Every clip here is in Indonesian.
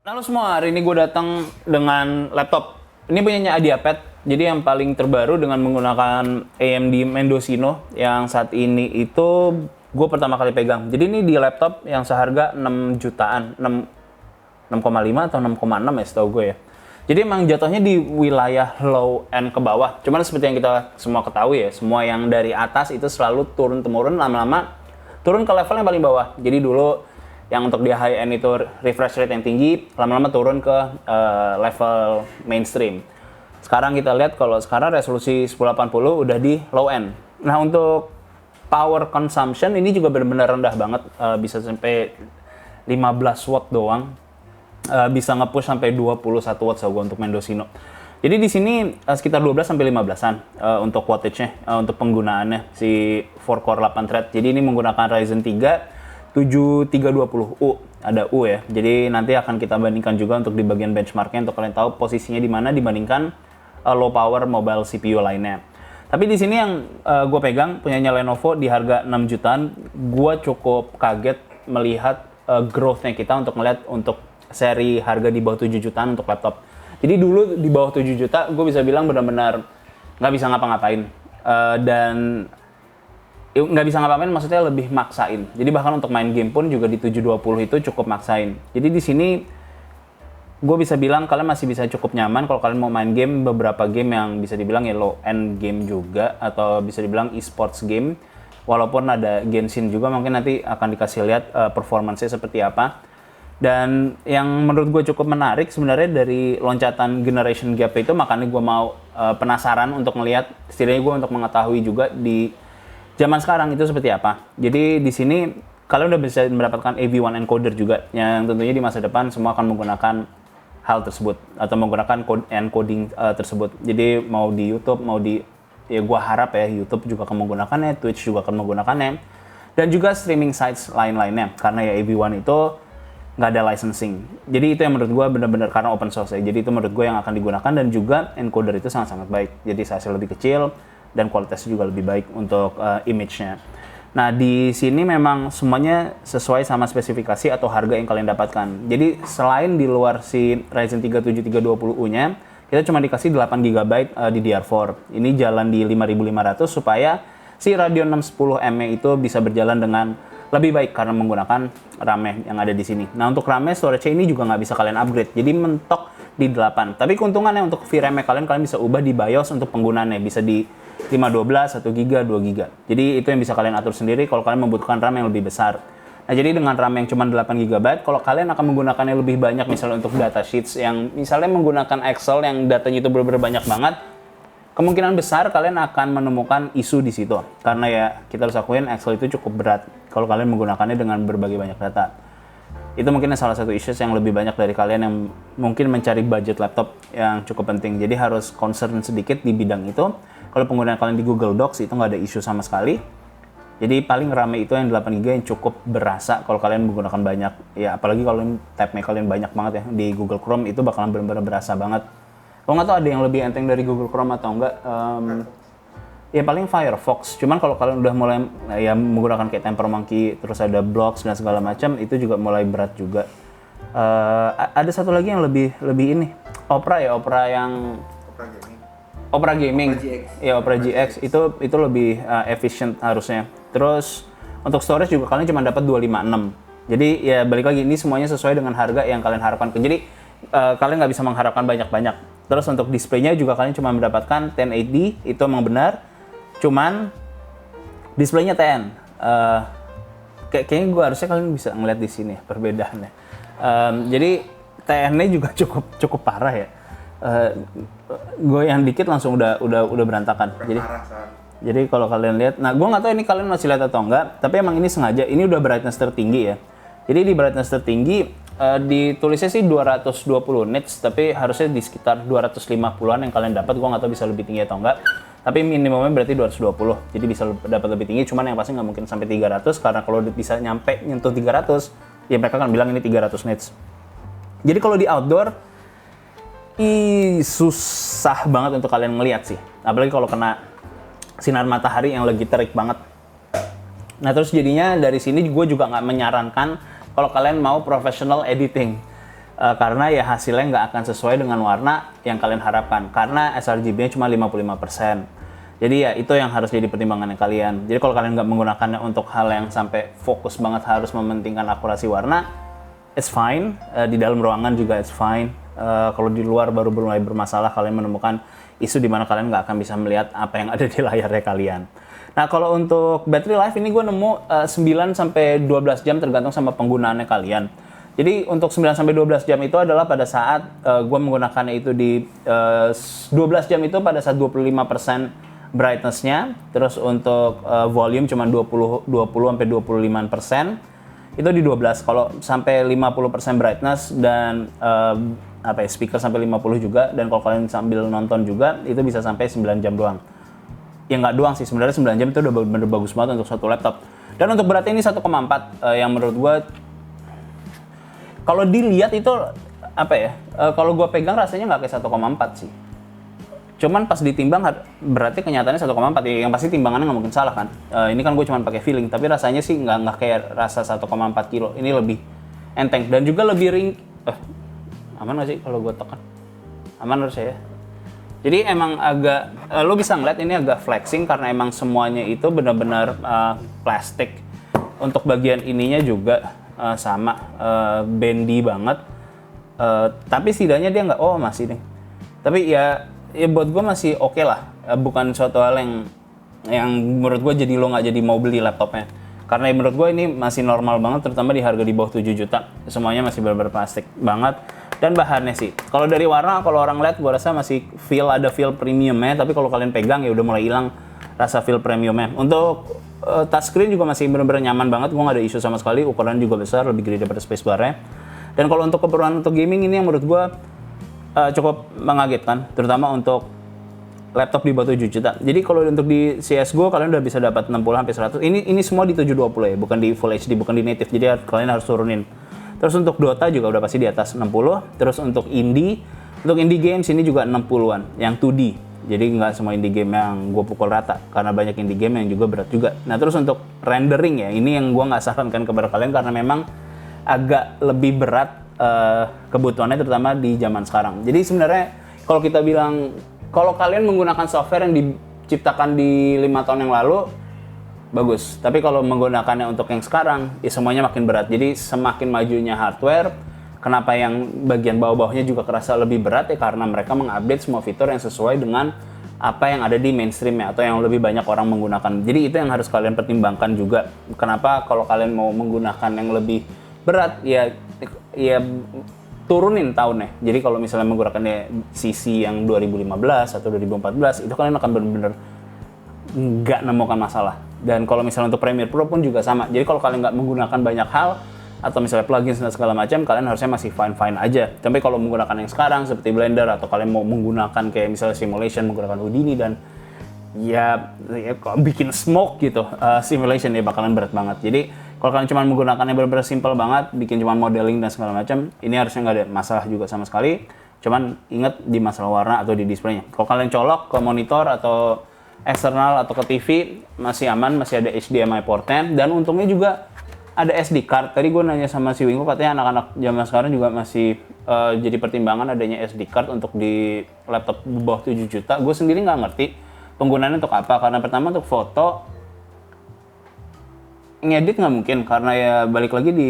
Halo semua, hari ini gue datang dengan laptop. Ini punyanya Adiapad, jadi yang paling terbaru dengan menggunakan AMD Mendocino yang saat ini itu gue pertama kali pegang. Jadi ini di laptop yang seharga 6 jutaan, 6,5 atau 6,6 ya setahu gue ya. Jadi emang jatuhnya di wilayah low end ke bawah. Cuman seperti yang kita semua ketahui ya, semua yang dari atas itu selalu turun-temurun, lama-lama turun ke level yang paling bawah. Jadi dulu yang untuk di high end itu refresh rate yang tinggi, lama-lama turun ke level mainstream. Sekarang kita lihat kalau sekarang resolusi 1080 udah di low end. Nah untuk power consumption ini juga benar-benar rendah banget, bisa sampai 15 watt doang. Bisa nge-push sampai 21 watt gua untuk Mendocino. Jadi di sini sekitar 12 sampai 15-an untuk wattage-nya, untuk penggunaannya si 4 core 8 thread. Jadi ini menggunakan Ryzen 3 7320U, ada U ya. Jadi nanti akan kita bandingkan juga untuk di bagian benchmarknya untuk kalian tahu posisinya di mana dibandingkan low power mobile CPU lainnya. Tapi di sini yang gue pegang punyanya Lenovo di harga 6 jutaan, gue cukup kaget melihat growth-nya kita untuk melihat untuk seri harga di bawah 7 jutaan untuk laptop. Jadi dulu di bawah 7 juta gue bisa bilang benar-benar nggak bisa ngapa-ngapain. Dan nggak bisa ngapain maksudnya lebih maksain. Jadi bahkan untuk main game pun juga di 720 itu cukup maksain. Jadi di sini gue bisa bilang kalian masih bisa cukup nyaman kalau kalian mau main game, beberapa game yang bisa dibilang ya low end game juga atau bisa dibilang e-sports game. Walaupun ada Genshin juga, mungkin nanti akan dikasih lihat performance-nya seperti apa. Dan yang menurut gue cukup menarik sebenarnya dari loncatan generation gap itu, makanya gue mau penasaran untuk melihat, setidaknya gue untuk mengetahui juga di zaman sekarang itu seperti apa. Jadi di sini kalian udah bisa mendapatkan AV1 encoder juga, yang tentunya di masa depan semua akan menggunakan hal tersebut atau menggunakan encoding tersebut. Jadi mau di YouTube, mau di ya gua harap ya YouTube juga akan menggunakannya, Twitch juga akan menggunakannya, dan juga streaming sites lain-lainnya karena ya AV1 itu nggak ada licensing. Jadi itu yang menurut gua benar-benar karena open source ya. Jadi itu menurut gua yang akan digunakan, dan juga encoder itu sangat-sangat baik. Jadi size lebih kecil dan kualitasnya juga lebih baik untuk image-nya. Nah, di sini memang semuanya sesuai sama spesifikasi atau harga yang kalian dapatkan. Jadi, selain di luar si Ryzen 3 7320U-nya, kita cuma dikasih 8 GB DDR4. Ini jalan di 5500 supaya si Radeon 610M itu bisa berjalan dengan lebih baik karena menggunakan RAM yang ada di sini. Nah, untuk RAM storage ini juga nggak bisa kalian upgrade. Jadi, mentok di 8. Tapi keuntungannya untuk VRAM kalian bisa ubah di BIOS untuk penggunaannya. Bisa di 512, 1 GB, 2 GB. Jadi itu yang bisa kalian atur sendiri kalau kalian membutuhkan RAM yang lebih besar. Nah, jadi dengan RAM yang cuma 8 GB, kalau kalian akan menggunakannya lebih banyak misalnya untuk data sheets yang misalnya menggunakan Excel yang datanya itu benar-benar banyak banget, kemungkinan besar kalian akan menemukan isu di situ. Karena ya kita harus akuin Excel itu cukup berat kalau kalian menggunakannya dengan berbagai banyak data. Itu mungkin salah satu issues yang lebih banyak dari kalian yang mungkin mencari budget laptop yang cukup penting. Jadi harus concern sedikit di bidang itu. Kalau penggunaan kalian di Google Docs itu nggak ada isu sama sekali. Jadi paling rame itu yang 8 GB yang cukup berasa kalau kalian menggunakan banyak. Ya apalagi kalau tab-nya kalian banyak banget ya di Google Chrome, itu bakalan benar-benar berasa banget. Kalau nggak tahu ada yang lebih enteng dari Google Chrome atau enggak. Ya paling Firefox. Cuman kalau kalian udah mulai ya menggunakan kayak Tempermonkey, terus ada Blocks dan segala macam, itu juga mulai berat juga. Ada satu lagi yang lebih ini. Opera yang Opera Gaming. Ya, Opera GX itu lebih efficient harusnya. Terus untuk storage juga kalian cuma dapat 256. Jadi ya balik lagi, ini semuanya sesuai dengan harga yang kalian harapkan. Jadi kalian nggak bisa mengharapkan banyak-banyak. Terus untuk displaynya juga kalian cuma mendapatkan 1080, itu emang benar. Cuman displaynya 10. Kayaknya gue harusnya kalian bisa ngeliat di sini perbedaannya. Jadi 10-nya juga cukup parah ya. Goyang dikit langsung udah berantakan. Jadi kalau kalian lihat, nah gue nggak tahu ini kalian masih lihat atau enggak, tapi emang ini sengaja, ini udah brightness tertinggi ya. Jadi di brightness tertinggi ditulisnya sih 220 nits, tapi harusnya di sekitar 250-an yang kalian dapat. Gue nggak tahu bisa lebih tinggi atau enggak, tapi minimumnya berarti 220, jadi bisa dapat lebih tinggi. Cuman yang pasti nggak mungkin sampai 300, karena kalau bisa nyampe nyentuh 300 ya mereka akan bilang ini 300 nits. Jadi kalau di outdoor susah banget untuk kalian ngelihat sih, apalagi kalau kena sinar matahari yang lagi terik banget. Nah terus jadinya dari sini gue juga nggak menyarankan kalau kalian mau professional editing. karena ya hasilnya nggak akan sesuai dengan warna yang kalian harapkan karena sRGB-nya cuma 55%. Jadi ya itu yang harus jadi pertimbangannya kalian. Jadi kalau kalian nggak menggunakannya untuk hal yang sampai fokus banget harus mementingkan akurasi warna, it's fine. Di dalam ruangan juga it's fine. Kalau di luar baru mulai bermasalah, kalian menemukan isu di mana kalian nggak akan bisa melihat apa yang ada di layarnya kalian. Nah kalau untuk battery life ini gue nemu 9 sampai 12 jam tergantung sama penggunaannya kalian. Jadi untuk 9 sampai 12 jam itu adalah pada saat gue menggunakannya itu di 12 jam itu pada saat 25% brightness-nya, terus untuk volume cuma 20 sampai 25%, itu di 12. Kalau sampai 50% brightness dan speaker sampai 50 juga, dan kalau kalian sambil nonton juga itu bisa sampai 9 jam doang. Ya nggak doang sih, sebenarnya 9 jam itu udah bener bagus banget untuk satu laptop. Dan untuk beratnya ini 1,4 yang menurut gua kalau dilihat itu kalau gua pegang rasanya nggak kayak 1,4 sih. Cuman pas ditimbang berarti kenyataannya 1,4 ya, yang pasti timbangannya nggak mungkin salah kan. Ini kan gue cuma pakai feeling, tapi rasanya sih nggak kayak rasa 1,4 kilo. Ini lebih enteng dan juga lebih ring. Aman nggak sih kalau gue tekan? Aman harus ya. Jadi emang agak, lo bisa ngeliat ini agak flexing karena emang semuanya itu benar-benar plastik. Untuk bagian ininya juga sama, bendy banget. Tapi setidaknya dia nggak, masih nih. Tapi ya buat gue masih oke lah, bukan suatu hal yang menurut gue jadi lo nggak jadi mau beli laptopnya, karena menurut gue ini masih normal banget, terutama di harga di bawah 7 juta, semuanya masih benar-benar plastik banget. Dan bahannya sih, kalau dari warna, kalau orang lihat gue rasa masih ada feel premiumnya, tapi kalau kalian pegang ya udah mulai hilang rasa feel premiumnya. Untuk touchscreen juga masih benar-benar nyaman banget, gue nggak ada isu sama sekali, ukuran juga besar, lebih gede daripada spacebar-nya. Dan kalau untuk keperluan untuk gaming ini yang menurut gue cukup mengagetkan, terutama untuk laptop di bawah 7 juta. Jadi kalau untuk di CSGO kalian udah bisa dapat 60 sampai 100. Ini semua di 720 ya, bukan di Full HD, bukan di native. Jadi kalian harus turunin. Terus untuk Dota juga udah pasti di atas 60. Terus untuk indie games ini juga 60-an, yang 2D. Jadi nggak semua indie game yang gue pukul rata, karena banyak indie game yang juga berat juga. Nah terus untuk rendering ya, ini yang gue nggak sarankan kepada kalian karena memang agak lebih berat kebutuhannya, terutama di zaman sekarang. Jadi sebenarnya kalau kita bilang, kalau kalian menggunakan software yang diciptakan di 5 tahun yang lalu, bagus. Tapi kalau menggunakannya untuk yang sekarang, ya semuanya makin berat. Jadi semakin majunya hardware, kenapa yang bagian bawah-bawahnya juga kerasa lebih berat ya, karena mereka mengupdate semua fitur yang sesuai dengan apa yang ada di mainstreamnya atau yang lebih banyak orang menggunakan. Jadi itu yang harus kalian pertimbangkan juga. Kenapa kalau kalian mau menggunakan yang lebih berat, ya turunin tahunnya. Jadi kalau misalnya menggunakannya CC yang 2015 atau 2014, itu kalian akan benar-benar nggak nemukan masalah. Dan kalau misalnya untuk Premiere Pro pun juga sama. Jadi kalau kalian nggak menggunakan banyak hal atau misalnya plugins dan segala macam, kalian harusnya masih fine-fine aja. Tapi kalau menggunakan yang sekarang seperti Blender, atau kalian mau menggunakan kayak misalnya simulation, menggunakan Houdini dan ya bikin smoke gitu, simulation ya bakalan berat banget. Jadi kalau kalian cuma menggunakannya benar-benar simple banget, bikin cuma modeling dan segala macam, ini harusnya nggak ada masalah juga sama sekali. Cuman ingat di masalah warna atau di displaynya. Kalau kalian colok ke monitor atau eksternal atau ke TV, masih aman, masih ada HDMI portnya, dan untungnya juga ada SD card. Tadi gue nanya sama si Wingo, katanya anak-anak zaman sekarang juga masih jadi pertimbangan adanya SD card untuk di laptop di bawah 7 juta. Gue sendiri nggak ngerti penggunaannya untuk apa, karena pertama untuk foto, ngedit nggak mungkin, karena ya balik lagi di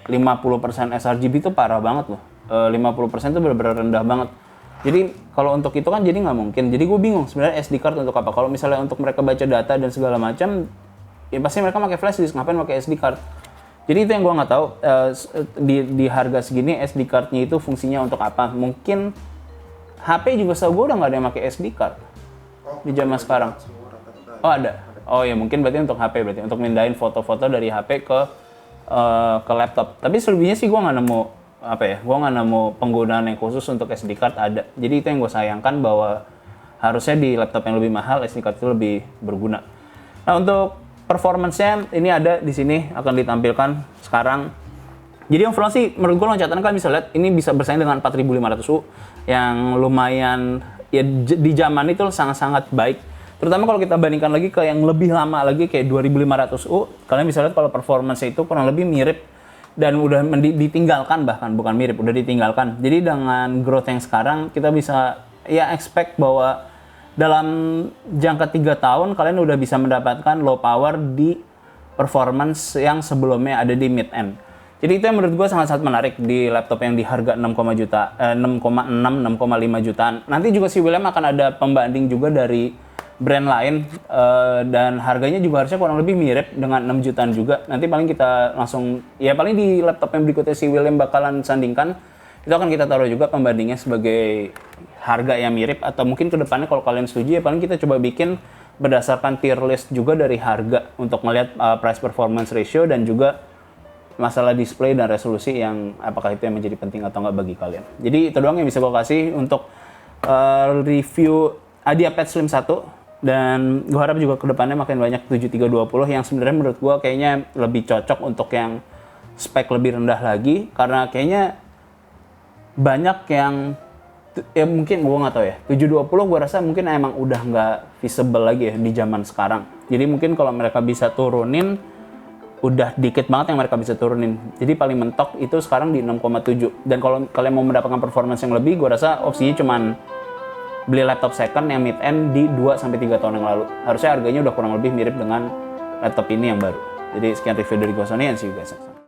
50% sRGB itu parah banget loh. 50% itu benar-benar rendah banget. Jadi kalau untuk itu kan jadi nggak mungkin. Jadi gue bingung sebenarnya SD card untuk apa. Kalau misalnya untuk mereka baca data dan segala macam, ya pasti mereka pakai flash disk, ngapain pakai SD card. Jadi itu yang gue nggak tahu, di harga segini SD card-nya itu fungsinya untuk apa. Mungkin HP juga setahu gue udah nggak ada yang pakai SD card di zaman sekarang. Oh ada. Oh ya mungkin berarti untuk HP, berarti untuk mindahin foto-foto dari HP ke laptop. Tapi selebihnya sih gue nggak nemu gue nggak nemu penggunaan yang khusus untuk SD card ada. Jadi itu yang gue sayangkan, bahwa harusnya di laptop yang lebih mahal SD card itu lebih berguna. Nah untuk performance-nya ini ada di sini, akan ditampilkan sekarang. Jadi overall sih menurut gue loncatan, kalian bisa lihat ini bisa bersaing dengan 4500U yang lumayan ya di zaman itu sangat-sangat baik. Terutama kalau kita bandingkan lagi ke yang lebih lama lagi kayak 2500U, kalian bisa lihat kalau performance itu kurang lebih mirip dan udah ditinggalkan, bahkan bukan mirip, udah ditinggalkan. Jadi dengan growth yang sekarang kita bisa ya expect bahwa dalam jangka 3 tahun kalian udah bisa mendapatkan low power di performance yang sebelumnya ada di mid end. Jadi itu yang menurut gue sangat-sangat menarik di laptop yang di harga 6,6 6,5 jutaan. Nanti juga si William akan ada pembanding juga dari brand lain, dan harganya juga harusnya kurang lebih mirip dengan 6 jutaan juga. Nanti paling kita langsung, ya paling di laptop yang berikutnya si William bakalan sandingkan, itu akan kita taruh juga pembandingnya sebagai harga yang mirip, atau mungkin kedepannya kalau kalian setuju ya paling kita coba bikin berdasarkan tier list juga dari harga untuk melihat price performance ratio dan juga masalah display dan resolusi yang apakah itu yang menjadi penting atau enggak bagi kalian. Jadi itu doang yang bisa gue kasih untuk review IdeaPad Slim 1. Dan gue harap juga kedepannya makin banyak 7320 yang sebenarnya menurut gue kayaknya lebih cocok untuk yang spek lebih rendah lagi, karena kayaknya banyak yang ya mungkin gue nggak tahu ya, 720 gue rasa mungkin emang udah nggak visible lagi ya di zaman sekarang. Jadi mungkin kalau mereka bisa turunin, udah dikit banget yang mereka bisa turunin. Jadi paling mentok itu sekarang di 6,7. Dan kalau kalian mau mendapatkan performance yang lebih, gue rasa opsinya cuman beli laptop second yang mid end di 2-3 tahun yang lalu. Harusnya harganya udah kurang lebih mirip dengan laptop ini yang baru. Jadi sekian review dari gue, Sony, and see you guys next time.